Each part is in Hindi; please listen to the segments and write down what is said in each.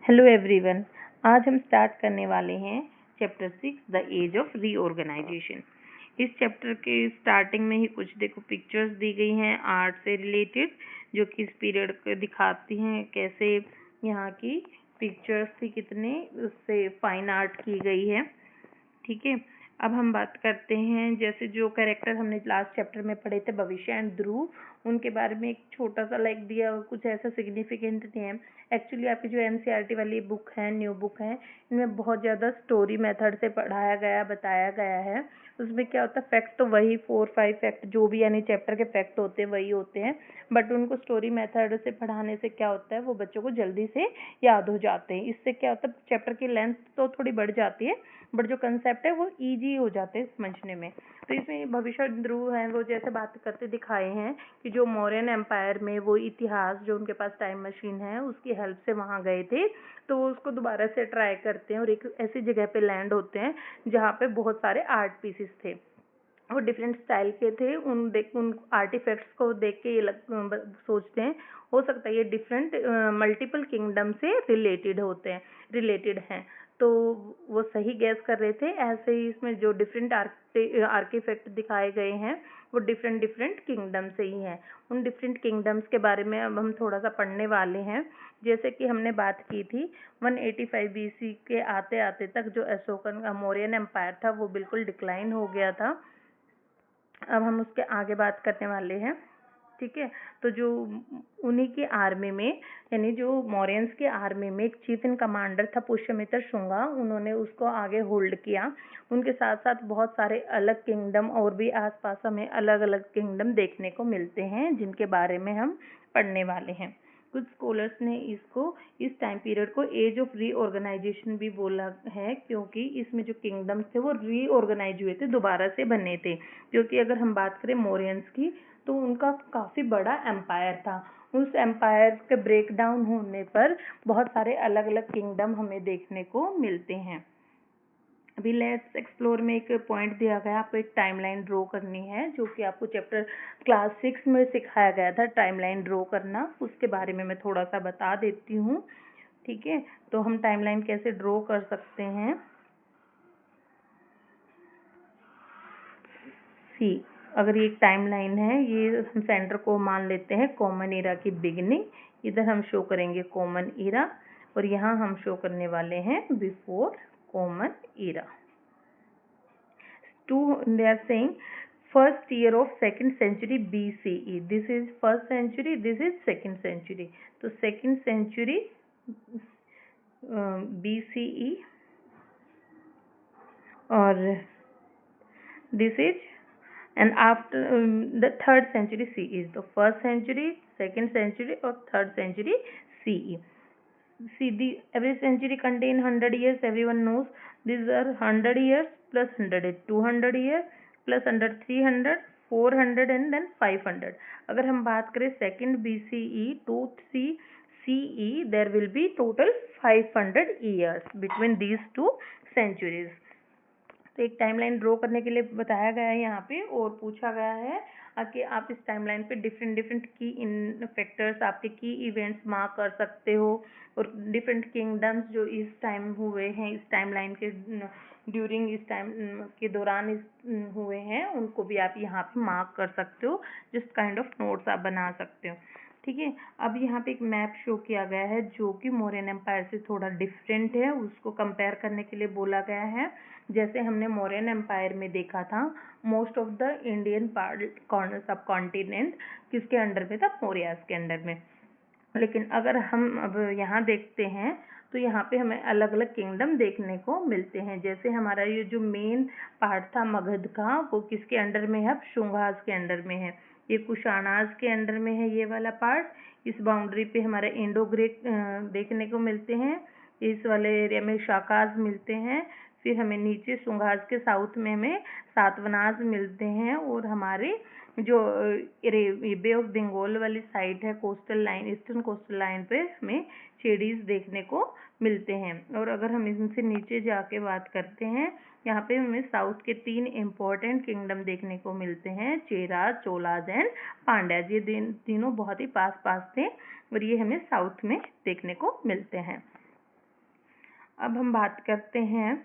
हेलो एवरीवन, आज हम स्टार्ट करने वाले हैं chapter 6 the age of reorganisation. इस चैप्टर के स्टार्टिंग में ही कुछ देखो पिक्चर्स दी गई हैं आर्ट से रिलेटेड, जो कि इस पीरियड को दिखाती हैं कैसे यहाँ की पिक्चर्स थी, कितने उससे फाइन आर्ट की गई है। ठीक है, अब हम बात करते हैं जैसे जो कैरेक्टर हमने लास्ट चैप्टर में पढ़े थे भविष्य एंड ध्रुव, उनके बारे में एक छोटा सा लाइक दिया, कुछ ऐसा सिग्निफिकेंट नहीं है। एक्चुअली आपकी जो एनसीईआरटी वाली बुक है, न्यू बुक है, इनमें बहुत ज़्यादा स्टोरी मेथड से पढ़ाया गया, बताया गया है। उसमें क्या होता है, फैक्ट तो वही 4-5 फैक्ट जो भी यानी चैप्टर के फैक्ट होते हैं वही होते हैं, बट उनको स्टोरी मेथड से पढ़ाने से क्या होता है, वो बच्चों को जल्दी से याद हो जाते हैं। इससे क्या होता है, चैप्टर की लेंथ तो थोड़ी बढ़ जाती है, बट जो कंसेप्ट है वो ईजी हो जाते हैं समझने में। तो इसमें भविष्य ध्रुव है, वो जैसे बात करते दिखाए हैं कि जो मौर्यन एम्पायर में वो इतिहास, जो उनके पास टाइम मशीन है, उसकी हेल्प से वहाँ गए थे, तो वो उसको दोबारा से ट्राई करते हैं और एक ऐसी जगह पे लैंड होते हैं जहाँ पे बहुत सारे आर्ट पीसेस थे, वो डिफरेंट स्टाइल के थे। उन आर्टिफैक्ट्स को देख के ये सोचते हैं हो सकता है ये डिफरेंट मल्टीपल किंगडम से रिलेटेड हैं। तो वो सही गैस कर रहे थे। ऐसे ही इसमें जो डिफरेंट आर्टिफैक्ट दिखाए गए हैं वो डिफरेंट डिफरेंट किंगडम से ही हैं। उन डिफरेंट किंगडम्स के बारे में अब हम थोड़ा सा पढ़ने वाले हैं। जैसे कि हमने बात की थी 185 बीसी के आते आते तक जो अशोकन का मौर्यन एम्पायर था वो बिल्कुल डिक्लाइन हो गया था। अब हम उसके आगे बात करने वाले हैं। ठीक है, तो जो उन्हीं की आर्मी में, यानी जो मौर्यंस की आर्मी में एक चीफ इन कमांडर था पुष्यमित्र शुंगा, उन्होंने उसको आगे होल्ड किया। उनके साथ साथ बहुत सारे अलग किंगडम और भी आसपास हमें अलग अलग किंगडम देखने को मिलते हैं, जिनके बारे में हम पढ़ने वाले हैं। कुछ स्कॉलर्स ने इसको, इस टाइम पीरियड को एज ऑफ रीऑर्गेनाइजेशन भी बोला है, क्योंकि इसमें जो किंगडम्स थे वो रीऑर्गेनाइज हुए थे, दोबारा से बने थे। क्योंकि अगर हम बात करें मौर्यंस की, तो उनका काफ़ी बड़ा एम्पायर था। उस एम्पायर के ब्रेक डाउन होने पर बहुत सारे अलग अलग किंगडम हमें देखने को मिलते हैं। अभी लेट्स एक्सप्लोर में एक पॉइंट दिया गया, आपको एक टाइमलाइन ड्रॉ करनी है, जो कि आपको चैप्टर क्लास 6 में सिखाया गया था टाइमलाइन ड्रॉ करना। उसके बारे में मैं थोड़ा सा बता देती हूँ। ठीक है, तो हम टाइमलाइन कैसे ड्रॉ कर सकते हैं। सी, अगर ये एक टाइमलाइन है, ये हम सेंटर को मान लेते हैं कॉमन एरा की बिगिनिंग, इधर हम शो करेंगे कॉमन एरा, और यहाँ हम शो करने वाले हैं before common era. They are saying first year of second century BCE. This is first century, this is second century. तो second century BCE और this is, and after the third century CE. तो first century, second century और third century CE. See, every century contain 100 years. Everyone knows these are 100 years plus 100 200 years plus 100 300 400 and then 500. अगर हम बात करें second BCE to CE, there will be total 500 years between these two centuries. तो एक टाइमलाइन ड्रॉ करने के लिए बताया गया है यहाँ पे, और पूछा गया है कि आप इस टाइमलाइन पे डिफरेंट डिफरेंट की इन फैक्टर्स, आपके की इवेंट्स मार्क कर सकते हो, और डिफरेंट किंगडम्स जो इस टाइम हुए हैं, इस टाइमलाइन के ड्यूरिंग, इस टाइम के दौरान इस हुए हैं, उनको भी आप यहाँ पे मार्क कर सकते हो। जस्ट काइंड ऑफ नोट्स आप बना सकते हो। ठीक है, अब यहाँ पे एक मैप शो किया गया है जो कि मौर्यन एम्पायर से थोड़ा डिफरेंट है, उसको कंपेयर करने के लिए बोला गया है। जैसे हमने मौर्यन एम्पायर में देखा था, most of the Indian part सब कॉन्टिनेंट किसके अंडर में था, मौर्यास के अंडर में। लेकिन अगर हम अब यहाँ देखते हैं तो यहाँ पे हमें अलग अलग किंगडम देखने को मिलते हैं। जैसे हमारा ये जो मेन पार्ट था मगध का, वो किसके अंडर में है, अब शुंगास के अंडर में है। ये कुशानाज के अंडर में है ये वाला पार्ट। इस बाउंड्री पे हमारे इंडो ग्रीक देखने को मिलते हैं। इस वाले एरिया में शाकाज मिलते हैं। फिर हमें नीचे शुंगास के साउथ में हमें सातवनाज मिलते हैं, और हमारे जो बे ऑफ बंगाल वाली साइड है, coastal line, eastern coastal line पे हमें चेडीज देखने को मिलते हैं। और अगर हम इनसे नीचे जाके बात करते हैं, यहाँ पे हमें साउथ के 3 इम्पोर्टेंट किंगडम देखने को मिलते हैं, चेराज, चोलाज एंड पांड्याज। ये तीनों बहुत ही पास पास थे, और ये हमें साउथ में देखने को मिलते हैं। अब हम बात करते हैं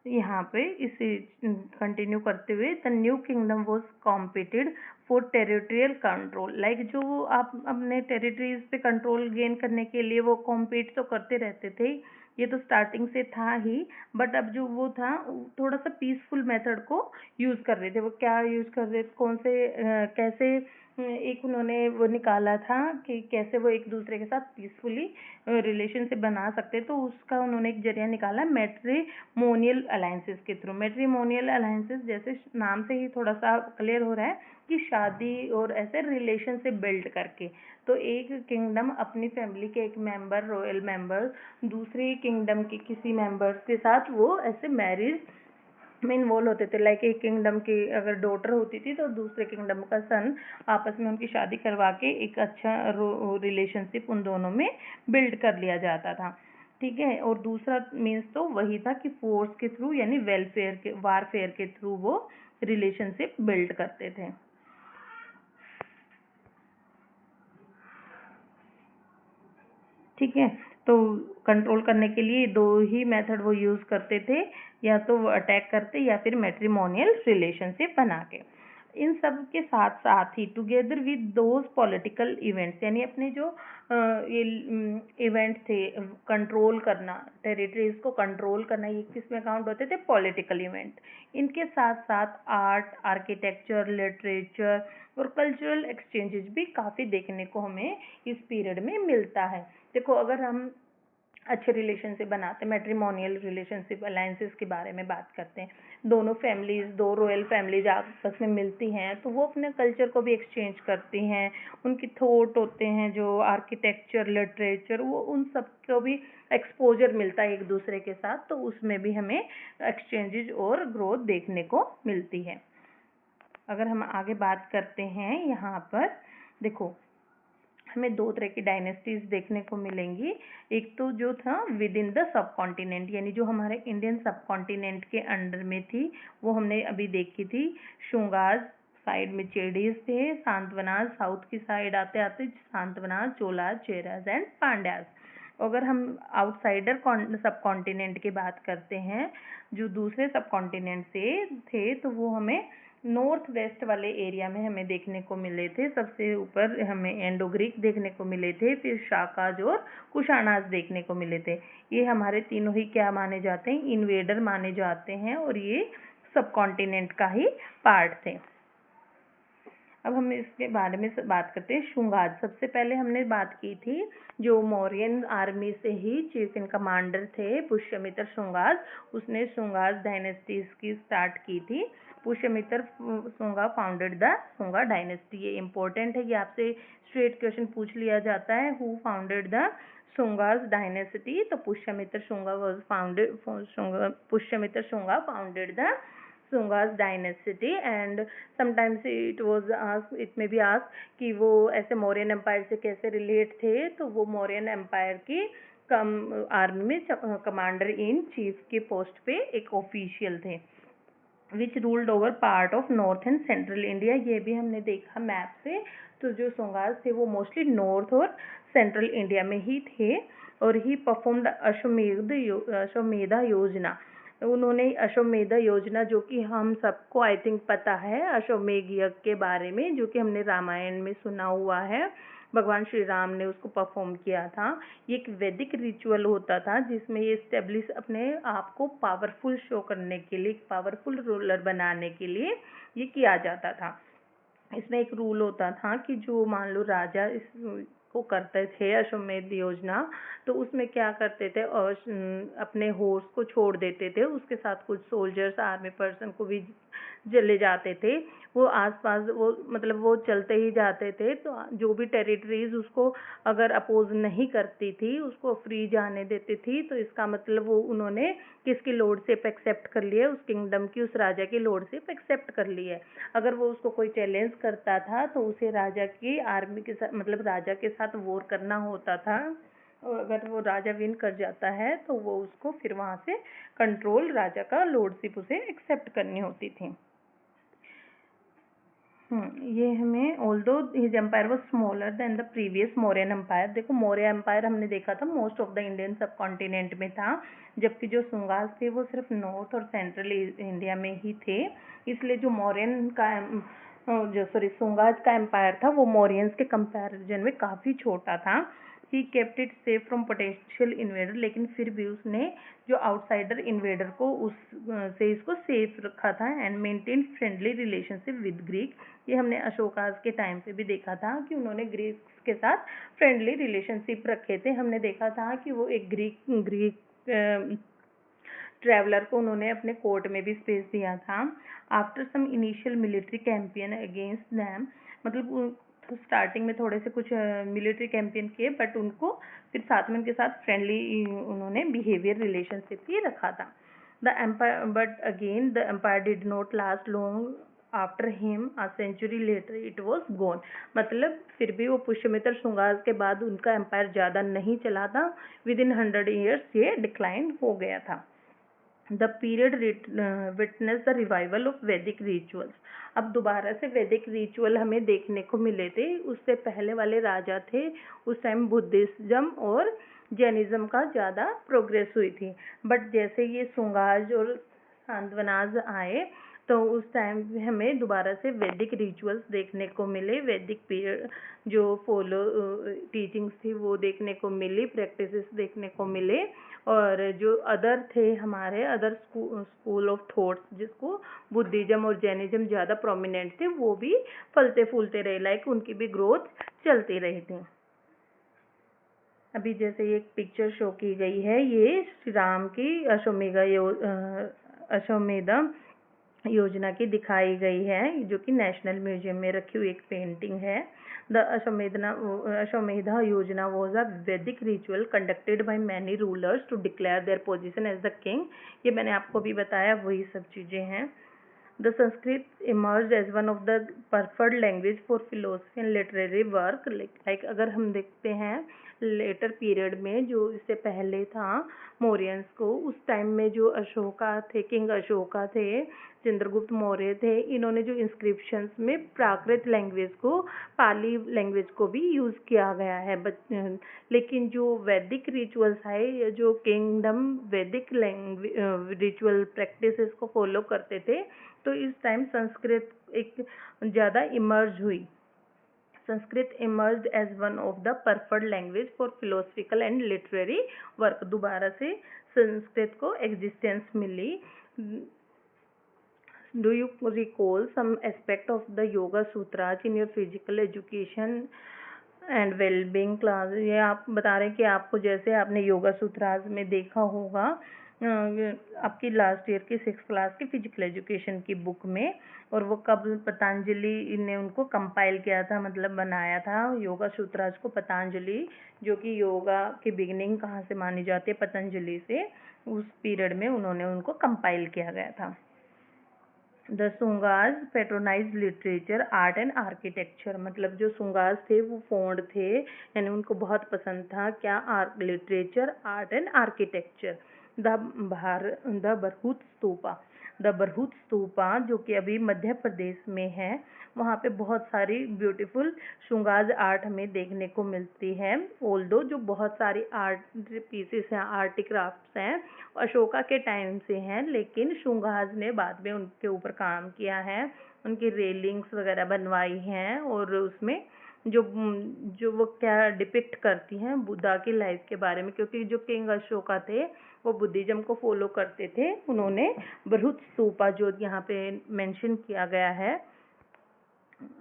यहाँ पे इसे कंटिन्यू करते हुए, the new kingdom was competed for territorial control. Like जो आप अपने टेरिटरीज पे कंट्रोल गेन करने के लिए वो कॉम्पीट तो करते रहते थे, ये तो स्टार्टिंग से था ही, बट अब जो वो था थोड़ा सा पीसफुल मेथड को यूज़ कर रहे थे। वो क्या यूज़ कर रहे थे, कौन से कैसे एक उन्होंने वो निकाला था कि कैसे वो एक दूसरे के साथ पीसफुली रिलेशन से बना सकते, तो उसका उन्होंने एक जरिया निकाला मैट्रिमोनियल अलायंसेस के थ्रू। मैट्रिमोनियल अलायंसेस जैसे नाम से ही थोड़ा सा क्लियर हो रहा है कि शादी और ऐसे रिलेशन से बिल्ड करके, तो एक किंगडम अपनी फैमिली के एक मेंबर, रॉयल मेंबर, दूसरे किंगडम के किसी मेंबर्स के साथ वो ऐसे मैरिज में इन्वॉल्व होते थे। लाइक एक किंगडम की अगर डॉटर होती थी तो दूसरे किंगडम का सन, आपस में उनकी शादी करवा के एक अच्छा रिलेशनशिप उन दोनों में बिल्ड कर लिया जाता था। ठीक है, और दूसरा मीन्स तो वही था कि फोर्स के थ्रू यानी वेलफेयर के वारफेयर के थ्रू वो रिलेशनशिप बिल्ड करते थे। ठीक है, तो कंट्रोल करने के लिए दो ही मेथड वो यूज़ करते थे, या तो वो अटैक करते या फिर मैट्रिमोनियल रिलेशनशिप बना के। इन सब के साथ साथ ही together with those political events, यानी अपने जो ये इवेंट थे, कंट्रोल करना, टेरिटरीज को कंट्रोल करना, ये किस में काउंट होते थे, पॉलिटिकल इवेंट। इनके साथ साथ आर्ट, आर्किटेक्चर, लिटरेचर और कल्चरल एक्सचेंजेस भी काफ़ी देखने को हमें इस पीरियड में मिलता है। देखो, अगर हम अच्छे रिलेशनशिप बनाते हैं, मैट्रिमोनियल रिलेशनशिप अलायंसेस के बारे में बात करते हैं, दोनों फैमिलीज, दो रॉयल फैमिलीज आपस में मिलती हैं तो वो अपने कल्चर को भी एक्सचेंज करती हैं, उनकी थॉट होते हैं जो आर्किटेक्चर, लिटरेचर, वो उन सब को भी एक्सपोजर मिलता है एक दूसरे के साथ, तो उसमें भी हमें एक्सचेंजेज और ग्रोथ देखने को मिलती है। अगर हम आगे बात करते हैं यहाँ पर, देखो हमें दो तरह की डायनेस्टीज देखने को मिलेंगी। एक तो जो था with in the sub continent, यानी जो हमारे इंडियन सब कॉन्टिनेंट के अंडर में थी, वो हमने अभी देखी थी। शुंगाज साइड में चेडीज थे, सांतवनाज साउथ की साइड आते आते सांतवनाज, चोलाज, चेराज एंड पांड्याज। अगर हम आउटसाइडर सब कॉन्टिनेंट की बात करते हैं, जो दूसरे सब कॉन्टिनेंट से थे, तो वो हमें नॉर्थ वेस्ट वाले एरिया में हमें देखने को मिले थे। सबसे ऊपर हमें एंडो ग्रीक देखने को मिले थे, फिर शाकाज और कुशानाज देखने को मिले थे। ये हमारे तीनों ही क्या माने जाते हैं, इन्वेडर माने जाते हैं, और ये सब कॉन्टिनेंट का ही पार्ट थे। अब हम इसके बारे में बात करते हैं। शुंगाज, सबसे पहले हमने बात की थी जो मौर्यन आर्मी से ही चीफ इन कमांडर थे पुष्यमित्र शुंगाज, उसने शुंगाज डायनेस्टीज की स्टार्ट की थी। Pushyamitra Shunga founded the Shunga dynasty. ये इंपॉर्टेंट है कि आपसे स्ट्रेट क्वेश्चन पूछ लिया जाता है, who founded the Shungas dynasty, तो Pushyamitra Shunga was founded, Pushyamitra Shunga founded the Shunga's dynasty, and sometimes it may be asked कि वो ऐसे मौर्यन एम्पायर से कैसे रिलेट थे, तो वो मौर्यन एम्पायर की आर्मी में कमांडर इन चीफ के पोस्ट पे एक ऑफिशियल थे, which ruled over part of north and central India. ये भी हमने देखा मैप से, तो जो शुंगाज थे वो मोस्टली नॉर्थ और सेंट्रल इंडिया में ही थे, और ही परफॉर्म्ड अश्वमेधा योजना। उन्होंने अश्वमेध योजना, जो कि हम सबको आई थिंक पता है, अश्वमेध यज्ञ के बारे में, जो कि हमने रामायण में सुना हुआ है, भगवान श्री राम ने उसको परफॉर्म किया था। ये एक वैदिक रिचुअल होता था जिसमें ये स्टेब्लिश अपने आप को पावरफुल शो करने के लिए, पावरफुल रूलर बनाने के लिए ये किया जाता था। इसमें एक रूल होता था कि जो मान लो राजा इस को करते थे अश्वमेध योजना, तो उसमें क्या करते थे, और अपने हॉर्स को छोड़ देते थे, उसके साथ कुछ सोल्जर्स, आर्मी पर्सन को भी चले जाते थे। वो आसपास वो मतलब वो चलते ही जाते थे, तो जो भी टेरिटरीज उसको अगर अपोज नहीं करती थी, उसको फ्री जाने देती थी, तो इसका मतलब वो उन्होंने किसकी लॉर्डशिप एक्सेप्ट कर ली है, उस किंगडम की, उस राजा की लॉर्डशिप एक्सेप्ट कर ली है। अगर वो उसको कोई चैलेंज करता था तो उसे राजा की आर्मी के साथ, मतलब राजा के साथ वॉर करना होता था, और अगर वो राजा विन कर जाता है तो वो उसको फिर वहाँ से कंट्रोल, राजा का लॉर्डशिप उसे एक्सेप्ट करनी होती थी। ये हमें although his empire was smaller than the previous Mauryan empire. देखो मौर्य एम्पायर हमने देखा था most of the Indian subcontinent में था, जबकि जो सुंगास थे वो सिर्फ नॉर्थ और सेंट्रल इंडिया में ही थे। इसलिए जो मौर्यन का सुंगास का एम्पायर था वो मौर्यंस के कंपैरिजन में काफ़ी छोटा था। He kept it safe from potential invader, लेकिन फिर भी उसने जो आउटसाइडर इन्वेडर को से इसको सेफ रखा था। And maintain friendly relationship with Greek. ये हमने अशोकास के टाइम पे भी देखा था कि उन्होंने ग्रीक्स के साथ फ्रेंडली रिलेशनशिप रखे थे। हमने देखा था कि वो एक ग्रीक ट्रैवलर को उन्होंने अपने कोर्ट में भी स्पेस दिया था। After some initial military campaign against them, मतलब स्टार्टिंग में थोड़े से कुछ मिलिट्री कैंपेन किए, बट उनको फिर साथ में उनके साथ फ्रेंडली उन्होंने बिहेवियर रिलेशनशिप ही रखा था। The empire but again the empire did not last long after him, a century later it was gone. मतलब फिर भी वो पुष्यमित्र शुंगास के बाद उनका एम्पायर ज़्यादा नहीं चला था। विद इन 100 ईयर्स ये डिक्लाइन हो गया था। The period witness the revival of वैदिक रिचुअल्स। अब दोबारा से वैदिक रिचुअल हमें देखने को मिले थे। उससे पहले वाले राजा थे, उस टाइम बुद्धिज्म और जैनिज्म का ज़्यादा प्रोग्रेस हुई थी। बट जैसे ये सुंगाज और सांतवनाज आए तो उस टाइम हमें दोबारा से वैदिक रिचुअल्स देखने को मिले। वैदिक पीरियड जो फॉलो टीचिंग्स थी वो देखने को मिली, प्रैक्टिसेस देखने को मिले। और जो अदर थे हमारे अदर स्कूल ऑफ थॉट्स, जिसको बुद्धिज्म और जैनिज्म ज़्यादा प्रोमिनेंट थे, वो भी फलते फूलते रहे, लाइक उनकी भी ग्रोथ चलती रही थी। अभी जैसे ये एक पिक्चर शो की गई है, ये श्री राम की अश्वमेधा योजना की दिखाई गई है, जो कि नेशनल म्यूजियम में रखी हुई एक पेंटिंग है। द अश्वमेधा योजना was a Vedic ritual conducted by many rulers to declare their position as the king. ये मैंने आपको भी बताया, वही सब चीज़ें हैं। The Sanskrit emerged as one of the preferred language for philosophy and literary work. Like अगर हम देखते हैं लेटर पीरियड में, जो इससे पहले था मौर्यंस को, उस टाइम में जो अशोका थे, किंग अशोका थे, चंद्रगुप्त मौर्य थे, इन्होंने जो इंस्क्रिप्शंस में प्राकृत लैंग्वेज को, पाली लैंग्वेज को भी यूज़ किया गया है। लेकिन जो वैदिक रिचुअल्स है, जो किंगडम वैदिक रिचुअल प्रैक्टिसेस को फॉलो करते थे, तो इस टाइम संस्कृत एक ज़्यादा इमर्ज हुई। Sanskrit emerge as one of the preferred language for philosophical and literary work. दोबारा से संस्कृत को एग्जिस्टेंस मिली। Do you recall some aspect of the yoga sutras in your physical education and wellbeing class? ये आप बता रहे हैं कि आपको, जैसे आपने योगा सूत्राज में देखा होगा आपकी लास्ट ईयर की 6th क्लास की फिजिकल एजुकेशन की बुक में, और वो कब पतंजलि ने उनको कंपाइल किया था, मतलब बनाया था योगा सूत्राज को पतंजलि, जो कि योगा की बिगिनिंग कहाँ से मानी जाती है, पतंजलि से। उस पीरियड में उन्होंने उनको कंपाइल किया गया था। The Shungas patronise literature art and architecture. मतलब जो सुंगास थे वो फोंड थे, यानी उनको बहुत पसंद था क्या, literature, art and architecture. The Bharhut stupa. The Bharhut stupa जो कि अभी मध्य प्रदेश में है, वहाँ पे बहुत सारी ब्यूटीफुल शुंगाज आर्ट हमें देखने को मिलती है। ऑल्दो जो बहुत सारी आर्ट पीसेस हैं, आर्ट क्राफ्ट्स हैं, अशोका के टाइम से हैं, लेकिन शुंगाज ने बाद में उनके ऊपर काम किया है, उनकी रेलिंग्स वगैरह बनवाई हैं, और उसमें जो जो वो क्या डिपिक्ट करती हैं बुद्धा की लाइफ के बारे में, क्योंकि जो किंग अशोका थे वो बुद्धिज्म को फॉलो करते थे। उन्होंने बृहत स्तूपा जो यहाँ पे मेंशन किया गया है,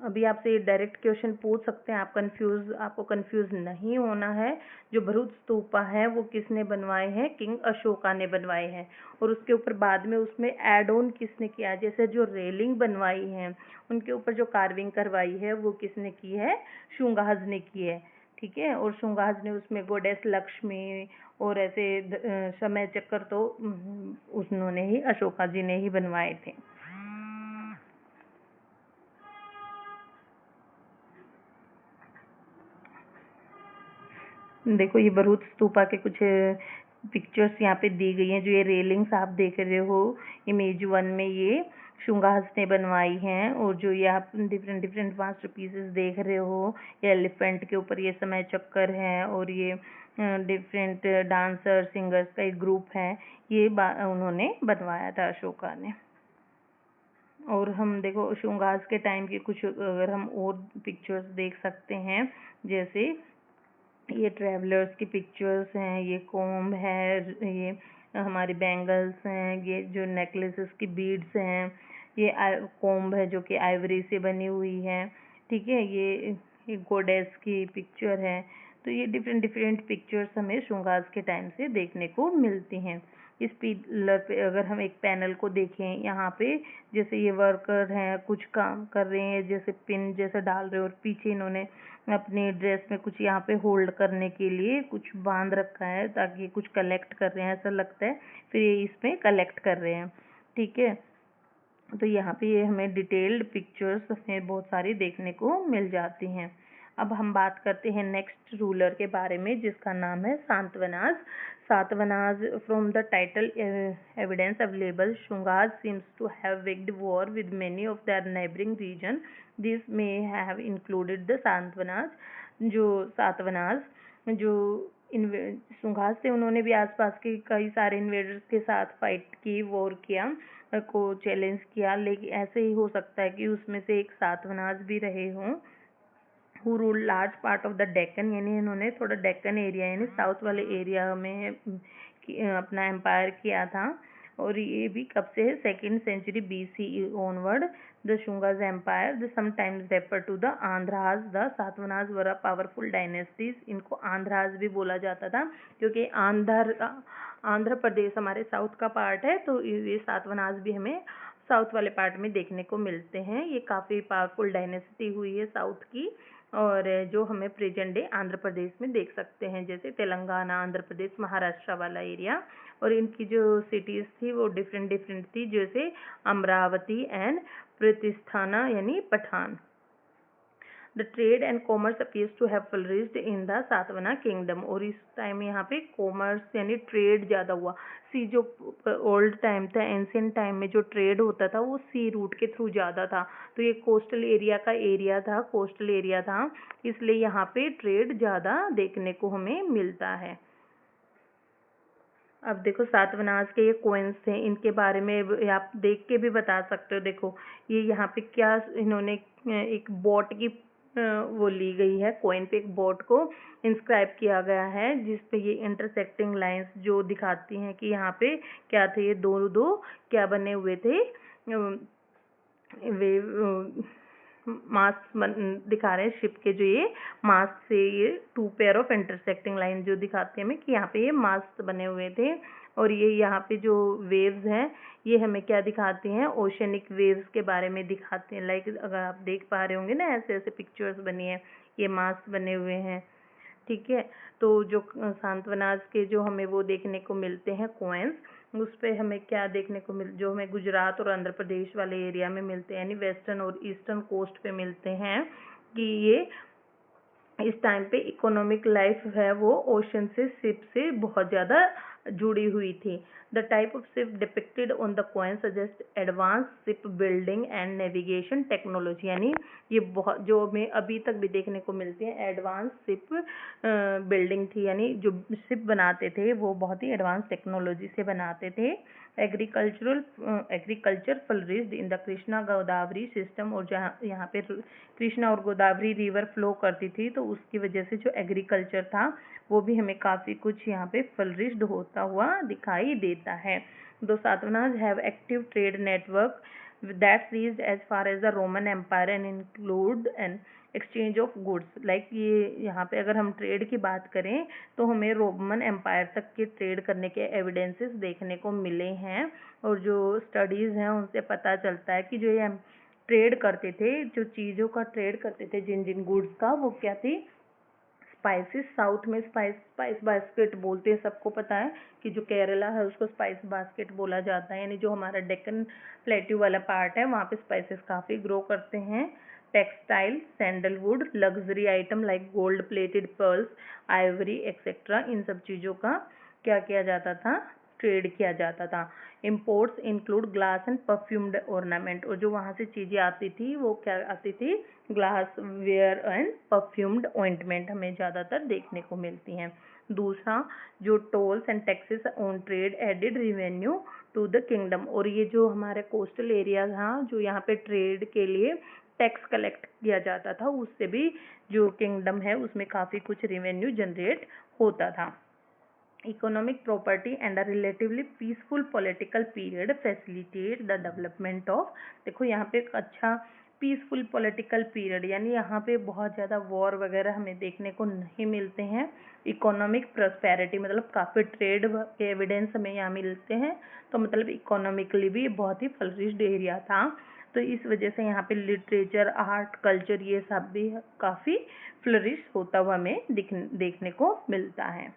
अभी आपसे डायरेक्ट क्वेश्चन पूछ सकते हैं, आपको कंफ्यूज नहीं होना है। जो बृहत स्तूपा है वो किसने बनवाए हैं, किंग अशोका ने बनवाए हैं। और उसके ऊपर बाद में उसमें एड ऑन किसने किया, जैसे जो रेलिंग बनवाई है उनके ऊपर जो कार्विंग करवाई है वो किसने की है, शुंगाज ने की है। ठीक है, और शुंगाज ने उसमें गोडेस लक्ष्मी और ऐसे समय चक्र तो उन्होंने ही, अशोका जी ने ही बनवाए थे। देखो ये बरहुत स्तूपा के कुछ पिक्चर्स यहाँ पे दी गई हैं। जो ये रेलिंग्स आप देख रहे हो इमेज 1 में, ये शुंगास ने बनवाई हैं। और जो ये आप डिफरेंट डिफरेंट मास्टरपीसेस देख रहे हो, ये एलिफेंट के ऊपर ये समय चक्कर है और ये डिफरेंट डांसर सिंगर्स का एक ग्रुप है, ये उन्होंने बनवाया था अशोका ने। और हम देखो शुंगास के टाइम की कुछ अगर हम और पिक्चर्स देख सकते हैं, जैसे ये ट्रैवलर्स की पिक्चर्स हैं, ये कोम्ब है, ये हमारी बैंगल्स हैं, ये जो नेकलेसेस की बीड्स हैं, ये कोम्ब है जो कि आइवरी से बनी हुई है। ठीक है, ये गोडेस की पिक्चर है। तो ये डिफरेंट डिफरेंट पिक्चर्स हमें शुंगास के टाइम से देखने को मिलती हैं। इस पिलर पे अगर हम एक पैनल को देखें, यहाँ पे जैसे ये वर्कर हैं कुछ काम कर रहे हैं, जैसे पिन जैसा डाल रहे हैं, और पीछे इन्होंने अपनी ड्रेस में कुछ यहाँ पे होल्ड करने के लिए कुछ बांध रखा है ताकि कुछ कलेक्ट कर रहे हैं, ऐसा लगता है। फिर ये इसमें कलेक्ट कर रहे हैं। ठीक है, तो यहाँ पे ये हमें डिटेल्ड पिक्चर्स हमें बहुत सारी देखने को मिल जाती हैं। अब हम बात करते हैं नेक्स्ट रूलर के बारे में, जिसका नाम है Satavahanas. Satavahanas, from the title evidence available, Shungas seems to have waged war with many of their neighboring region. This may have included the सातवाहनास। जो सातवाहनास जो शुंगास थे, उन्होंने भी आसपास के कई सारे इन्वेडर्स के साथ फाइट की, वॉर किया, को चैलेंज किया। लेकिन ऐसे ही हो सकता है कि उसमें से एक सातवाहनास भी रहे हों। Who rule large part of the Deccan, यानी इन्होंने थोड़ा डेक्कन एरिया यानी साउथ वाले एरिया में अपना एम्पायर किया था। और ये भी कब से है, 2nd century BCE onward the Shungas empire the sometimes refer to the Andhras. The Satavahanas were a powerful dynasties. इनको आंध्रास भी बोला जाता था क्योंकि आंध्र प्रदेश हमारे साउथ का पार्ट है, तो ये सातवाहनास भी हमें साउथ वाले पार्ट में देखने को मिलते हैं। ये काफ़ी पावरफुल डायनेस्टी हुई है साउथ की, और जो हमें प्रेजेंट डे आंध्र प्रदेश में देख सकते हैं, जैसे तेलंगाना, आंध्र प्रदेश, महाराष्ट्र वाला एरिया। और इनकी जो सिटीज़ थी वो डिफरेंट डिफरेंट थी, जैसे अमरावती एंड प्रतिष्ठाना यानी Pathan. The trade and commerce appears to have flourished in the Satavahana kingdom. और इस टाइम यहाँ पे कॉमर्स यानी ट्रेड ज़्यादा हुआ। सी जो ओल्ड टाइम था, एंशियंट टाइम में जो ट्रेड होता था वो सी रूट के थ्रू ज़्यादा था। तो ये कोस्टल एरिया का एरिया था, कोस्टल एरिया था, इसलिए यहाँ पे ट्रेड ज़्यादा देखने को हमें मिलता है। अब देखो सातवाहनास के ये कोइंस थे, इनके बारे में आप देख के भी बता सकते हो। देखो ये यहाँ पे क्या इन्होंने एक बोट की वो ली गई है, कोइन पे एक बोट को इंस्क्राइब किया गया है, जिसपे ये इंटरसेक्टिंग लाइंस जो दिखाती हैं कि यहाँ पे क्या थे, ये दो क्या बने हुए थे, वे मास्ट दिखा रहे हैं शिप के, जो ये मास्ट से ये 2 पेयर ऑफ इंटरसेक्टिंग लाइन जो दिखाते हैं हमें कि यहाँ पे ये मास्ट बने हुए थे। और ये यहाँ पे जो वेव्स हैं ये हमें क्या दिखाते हैं, ओशनिक वेव्स के बारे में दिखाते हैं। लाइक अगर आप देख पा रहे होंगे ना, ऐसे ऐसे पिक्चर्स बनी है, ये मास्ट बने हुए हैं। ठीक है, तो जो सातवाहनास के जो हमें वो देखने को मिलते हैं कॉइन्स, उस पे हमें क्या देखने को जो हमें गुजरात और आंध्र प्रदेश वाले एरिया में मिलते हैं, यानी वेस्टर्न और ईस्टर्न कोस्ट पे मिलते हैं, कि ये इस टाइम पे इकोनॉमिक लाइफ है वो ओशन से, शिप से बहुत ज़्यादा जुड़ी हुई थी। The type of ship depicted on the coin suggest advance ship building and navigation technology, यानी ये बहुत जो हमें अभी तक भी देखने को मिलती है एडवांस शिप बिल्डिंग थी, यानी जो शिप बनाते थे वो बहुत ही एडवांस टेक्नोलॉजी से बनाते थे। Agriculture flourished in the Krishna Godavari system, और जहाँ यहाँ पे कृष्णा और गोदावरी रिवर फ्लो करती थी, तो उसकी वजह से जो एग्रीकल्चर था वो भी हमें काफ़ी कुछ यहाँ पे फ्लरिश्ड होता हुआ दिखाई देता है। The Satavahanas have active trade network that reached as far as the Roman Empire and include an exchange of goods। Like ये यहाँ पे अगर हम ट्रेड की बात करें तो हमें रोमन एम्पायर तक के ट्रेड करने के एविडेंसेस देखने को मिले हैं, और जो स्टडीज़ हैं उनसे पता चलता है कि जो ये ट्रेड करते थे, जो चीज़ों का ट्रेड करते थे, जिन जिन गुड्स का, वो क्या थी, स्पाइसेस। साउथ में स्पाइस बास्केट बोलते हैं, सबको पता है कि जो केरला है उसको स्पाइस बास्केट बोला जाता है, यानी जो हमारा डेक्कन प्लेट्यू वाला पार्ट है वहाँ पे स्पाइसेस काफ़ी ग्रो करते हैं। Textile, sandalwood, luxury item like gold plated pearls, ivory etcetera, इन सब चीज़ों का क्या किया जाता था, ट्रेड किया जाता था। Imports include glass and perfumed ornament, और जो वहाँ से चीज़ें आती थी वो क्या आती थी, glassware and perfumed ointment हमें ज़्यादातर देखने को मिलती हैं। दूसरा, जो tolls and taxes on trade added revenue to the kingdom, और ये जो हमारे कोस्टल एरिया था जो यहाँ पे ट्रेड के लिए टैक्स कलेक्ट किया जाता था, उससे भी जो किंगडम है उसमें काफ़ी कुछ रेवेन्यू जनरेट होता था। Economic property and a relatively peaceful political period facilitate the development of, देखो यहाँ पे एक अच्छा पीसफुल पॉलिटिकल पीरियड, यानी यहाँ पे बहुत ज़्यादा वॉर वगैरह हमें देखने को नहीं मिलते हैं। इकोनॉमिक प्रॉस्पेरिटी मतलब काफ़ी ट्रेड के एविडेंस हमें यहाँ मिलते हैं, तो मतलब इकोनॉमिकली भी बहुत ही फ्लरिश्ड एरिया था। तो इस वजह से यहाँ पे लिटरेचर, आर्ट, कल्चर ये सब भी काफ़ी फ्लरिश होता हुआ हमें देखने को मिलता है।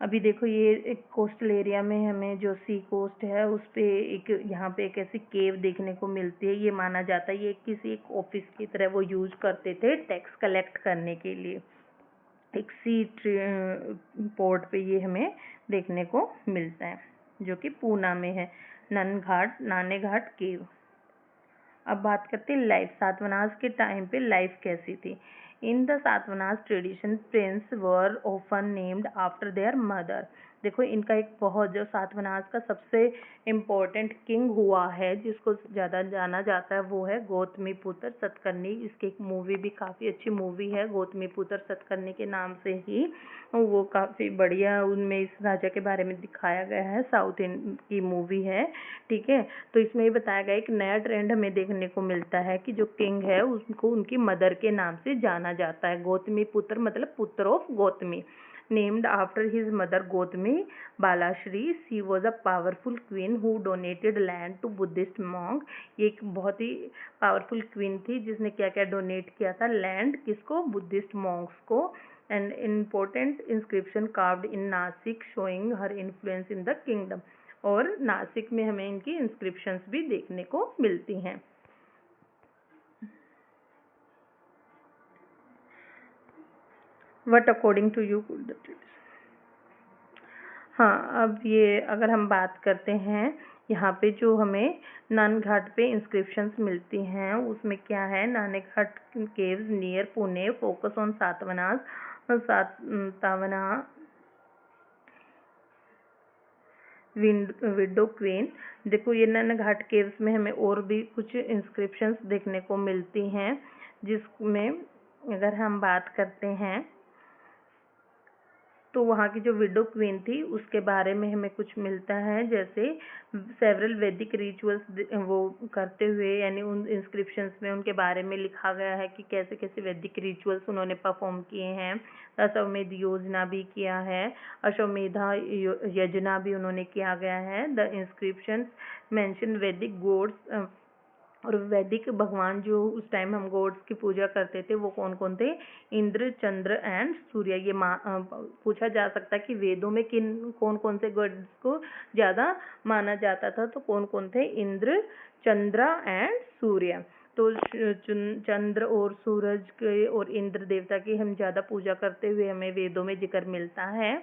अभी देखो ये एक कोस्टल एरिया में हमें जो सी कोस्ट है उस पे एक यहाँ पे एक ऐसी केव देखने को मिलती है। ये माना जाता है ये किसी एक ऑफिस की तरह वो यूज करते थे टैक्स कलेक्ट करने के लिए। एक सी पोर्ट पे ये हमें देखने को मिलता है जो कि पूना में है, नाने घाट केव। अब बात करते हैं लाइफ, सातवाहनास के टाइम पे लाइफ कैसी थी। In the Satavahanas tradition princes were often named after their mother, देखो इनका एक बहुत जो सातवाहनास का सबसे इम्पोर्टेंट किंग हुआ है जिसको ज़्यादा जाना जाता है वो है गौतमीपुत्र सतकर्णी। इसकी एक मूवी भी काफ़ी अच्छी मूवी है गौतमीपुत्र सतकर्णी के नाम से ही, वो काफ़ी बढ़िया उनमें इस राजा के बारे में दिखाया गया है, साउथ इंडियन की मूवी है, ठीक है। तो इसमें ये बताया गया एक नया ट्रेंड हमें देखने को मिलता है कि जो किंग है उसको उनकी मदर के नाम से जाना जाता है। गौतमीपुत्र मतलब पुत्र of Gautami, named after his mother Gautami Balashri. She was a powerful queen who donated land to Buddhist monk. ये एक बहुत ही पावरफुल क्वीन थी जिसने क्या क्या डोनेट किया था, लैंड किसको, बुद्धिस्ट मॉन्क्स को। And important inscription carved in Nashik showing her influence in the kingdom, और नासिक में हमें इनकी इंस्क्रिप्शंस भी देखने को मिलती हैं। What according to you could the tradition? हाँ, अब ये अगर हम बात करते हैं यहाँ पे जो हमें नान घाट पे इंस्क्रिप्शंस मिलती हैं उसमें क्या है, Nane Ghat caves near Pune focus on Satavahana widow queen. देखो ये नाना घाट केव्स में हमें और भी कुछ इंस्क्रिप्शंस देखने को मिलती हैं जिसमें अगर हम बात करते हैं तो वहाँ की जो विडो क्वीन थी उसके बारे में हमें कुछ मिलता है, जैसे सेवरल वैदिक रिचुअल्स वो करते हुए, यानी उन इंस्क्रिप्शंस में उनके बारे में लिखा गया है कि कैसे कैसे वैदिक रिचुअल्स उन्होंने परफॉर्म किए हैं। अश्वमेध योजना भी किया है, अश्वमेधा यजना भी उन्होंने किया गया है। द इंस्क्रिप्शंस मेंशन वैदिक गॉड्स, और वैदिक भगवान जो उस टाइम हम गॉड्स की पूजा करते थे वो कौन कौन थे, इंद्र, चंद्र एंड सूर्य। ये पूछा जा सकता है कि वेदों में किन कौन कौन से गॉड्स को ज़्यादा माना जाता था, तो कौन कौन थे, इंद्र, चंद्र एंड सूर्य। तो चंद्र और सूरज के और इंद्र देवता की हम ज़्यादा पूजा करते हुए हमें वेदों में जिक्र मिलता है।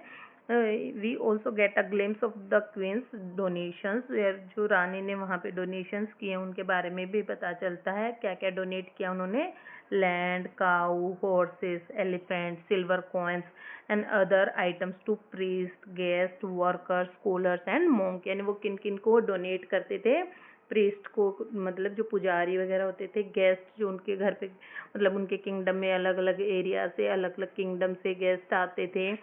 We also get a glimpse of the queen's donations, जो रानी ने वहाँ पे डोनेशंस किए उनके बारे में भी पता चलता है, क्या क्या डोनेट किया उन्होंने, land, cow, horses, elephant, silver coins and other items to priest, guest, workers, scholars and monk, यानी वो किन किन को डोनेट करते थे, प्रीस्ट को मतलब जो पुजारी वगैरह होते थे, गेस्ट जो उनके घर पे मतलब उनके किंगडम में अलग अलग एरिया से अलग अलग किंगडम से गेस्ट आते थे,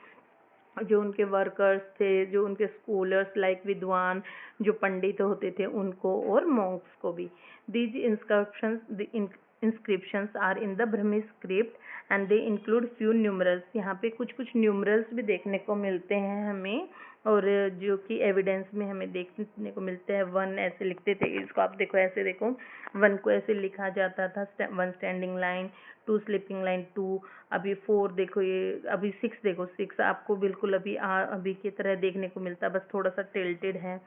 जो उनके वर्कर्स थे, जो उनके स्कॉलर्स लाइक विद्वान जो पंडित होते थे उनको, और मॉन्क्स को भी। These inscriptions are in the Brahmi script and they include few numerals, यहाँ पे कुछ कुछ न्यूमरल्स भी देखने को मिलते हैं हमें, और जो कि एविडेंस में हमें देखने को मिलते हैं। वन ऐसे लिखते थे, इसको आप देखो ऐसे देखो, वन को ऐसे लिखा जाता था, one standing line, two sleeping line, two. अभी फोर देखो, ये अभी सिक्स देखो, सिक्स आपको बिल्कुल अभी की तरह देखने को मिलता है, बस थोड़ा सा टिल्टेड है।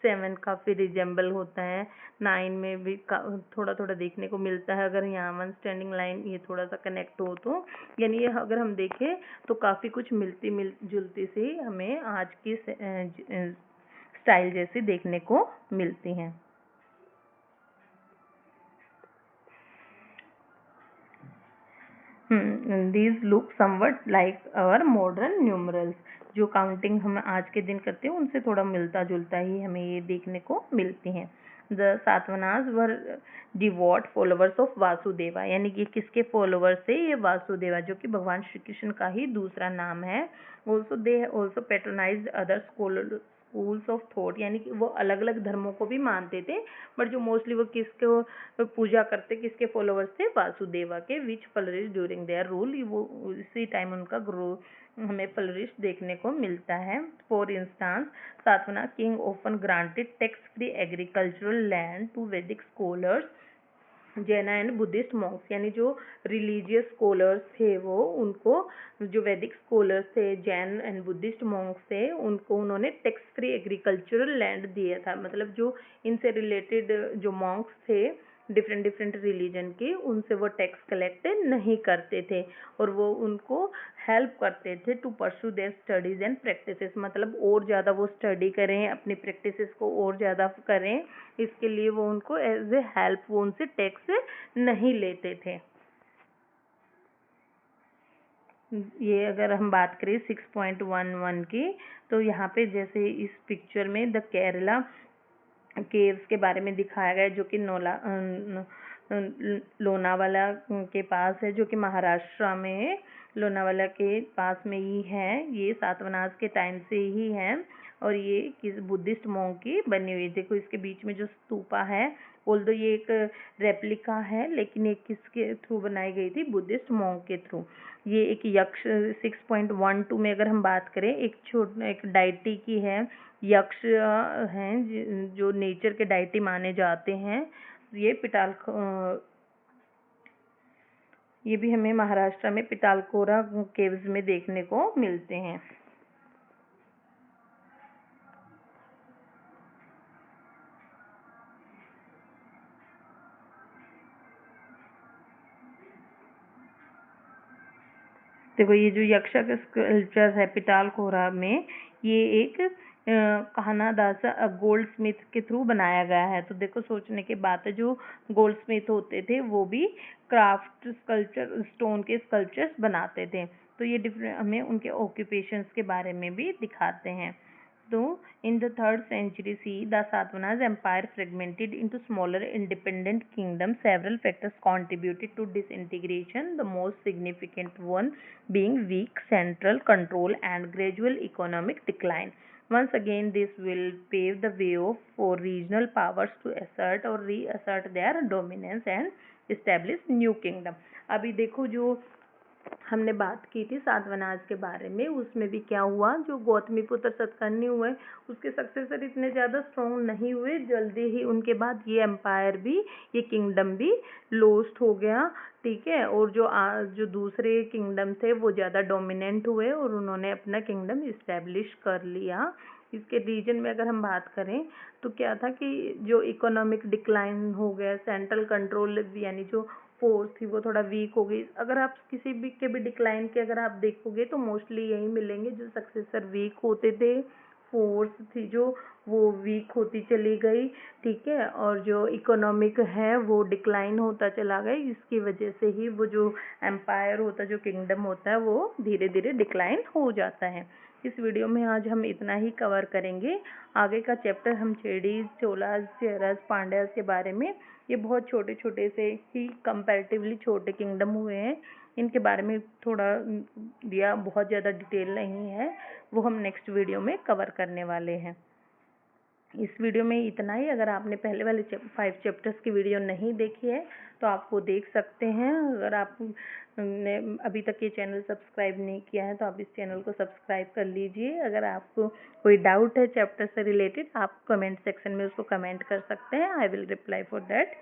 7 काफ़ी रिजेंबल होता है, 9 में भी थोड़ा थोड़ा देखने को मिलता है। अगर यहाँ वन स्टैंडिंग लाइन ये थोड़ा सा कनेक्ट हो तो यानी ये अगर हम देखें तो काफ़ी कुछ मिल जुलती सी हमें आज की स्टाइल जैसी देखने को मिलती हैं। These look somewhat like our modern numerals। जो काउंटिंग हम आज के दिन करते हैं उनसे थोड़ा मिलता जुलता ही हमें ये देखने को मिलती हैं। The Satavahanas were devout followers of Vasudeva, यानी कि किसके फॉलोवर्स थे? ये वासुदेवा, जो कि भगवान श्री कृष्ण का ही दूसरा नाम है। Also they also patronised other schools of thought, यानी कि वो अलग अलग धर्मों को भी मानते थे, बट जो मोस्टली वो किसको पूजा करते, किसके फॉलोवर्स थे? वासुदेवा के। विच फ्लरिश ड्यूरिंग देयर रूल, वो इसी टाइम उनका ग्रो हमें फ्लरिश देखने को मिलता है। For instance, Satavahana king often granted tax free agricultural land to Vedic scholars, Jain and Buddhist monks, यानी जो रिलीजियस स्कॉलर्स थे वो उनको, जो वैदिक स्कॉलर्स थे, जैन एंड बुद्धिस्ट मॉन्क्स थे, उनको उन्होंने टैक्स फ्री एग्रीकल्चरल लैंड दिया था। मतलब जो इनसे रिलेटेड जो मॉन्क्स थे डिफरेंट डिफरेंट रिलीजन के, उनसे वो टैक्स कलेक्ट नहीं करते थे और वो उनको हेल्प करते थे to pursue their studies and practices. मतलब और ज़्यादा वो स्टडी करें, अपनी प्रैक्टिसेस को और ज़्यादा करें, इसके लिए वो उनको एज ए हेल्प वो उनसे टैक्स नहीं लेते थे। ये अगर हम बात करें 6.11 की, तो यहाँ पे जैसे इस पिक्चर में द केरला केव्स के बारे में दिखाया गया है, जो कि लोनावाला के पास है, जो कि महाराष्ट्र में है। लोनावाला के पास में ही है, ये सातवाहनास के टाइम से ही है और ये किस बुद्धिस्ट मॉन्क की बनी हुई। देखो इसके बीच में जो स्तूपा है, ऑल्दो ये एक रेप्लिका है, लेकिन ये किसके थ्रू बनाई गई थी? बुद्धिस्ट मॉन्क के थ्रू। ये एक यक्ष 6.12 में अगर हम बात करें, एक डाइटी की है, यक्ष हैं जो नेचर के डाइटी माने जाते हैं। ये भी हमें महाराष्ट्र में पिटालकोरा केव्स में देखने को मिलते हैं। देखो ये जो यक्षा का स्कल्पचर है पिटालकोरा में, ये एक कानादासा गोल्ड स्मिथ के थ्रू बनाया गया है। तो देखो सोचने के बात है, जो गोल्ड स्मिथ होते थे वो भी क्राफ्ट स्कल्पचर, स्टोन के स्कल्पचर्स बनाते थे। तो ये डिफरेंट हमें उनके ऑक्यूपेशंस के बारे में भी दिखाते हैं। So, in the 3rd century CE, the Satavahanas Empire fragmented into smaller independent kingdoms. Several factors contributed to disintegration, the most significant one being weak central control and gradual economic decline. Once again, this will pave the way for regional powers to assert or reassert their dominance and establish new kingdom. अभी देखो जो हमने बात की थी सातवाहनास के बारे में, उसमें भी क्या हुआ, जो गौतमीपुत्र सतकर्णी हुए उसके सक्सेसर इतने ज़्यादा स्ट्रॉन्ग नहीं हुए। जल्दी ही उनके बाद ये एम्पायर भी, ये किंगडम भी लॉस्ट हो गया, ठीक है। और जो दूसरे किंगडम थे वो ज़्यादा डोमिनेंट हुए और उन्होंने अपना किंगडम इस्टेब्लिश कर लिया। इसके रीजन में अगर हम बात करें तो क्या था कि जो इकोनॉमिक डिक्लाइन हो गया, सेंट्रल कंट्रोल यानी जो फोर्स थी वो थोड़ा वीक हो गई। अगर आप किसी भी के भी डिक्लाइन के अगर आप देखोगे तो मोस्टली यही मिलेंगे, जो सक्सेसर वीक होते थे, फोर्स थी जो वो वीक होती चली गई, ठीक है, और जो इकोनॉमिक है वो डिक्लाइन होता चला गया। इसकी वजह से ही वो जो एम्पायर होता है, जो किंगडम होता है, वो धीरे धीरे डिक्लाइन हो जाता है। इस वीडियो में आज हम इतना ही कवर करेंगे। आगे का चैप्टर हम चेडीज, चोलाज, चेराज, पांड्याज के बारे में, ये बहुत छोटे छोटे से ही कंपैरेटिवली छोटे किंगडम हुए हैं, इनके बारे में थोड़ा दिया, बहुत ज़्यादा डिटेल नहीं है, वो हम नेक्स्ट वीडियो में कवर करने वाले हैं। इस वीडियो में इतना ही। अगर आपने पहले वाले 5 चैप्टर्स की वीडियो नहीं देखी है तो आप वो देख सकते हैं। अगर आपने अभी तक ये चैनल सब्सक्राइब नहीं किया है तो आप इस चैनल को सब्सक्राइब कर लीजिए। अगर आपको कोई डाउट है चैप्टर से रिलेटेड, आप कमेंट सेक्शन में उसको कमेंट कर सकते हैं, I will reply for that.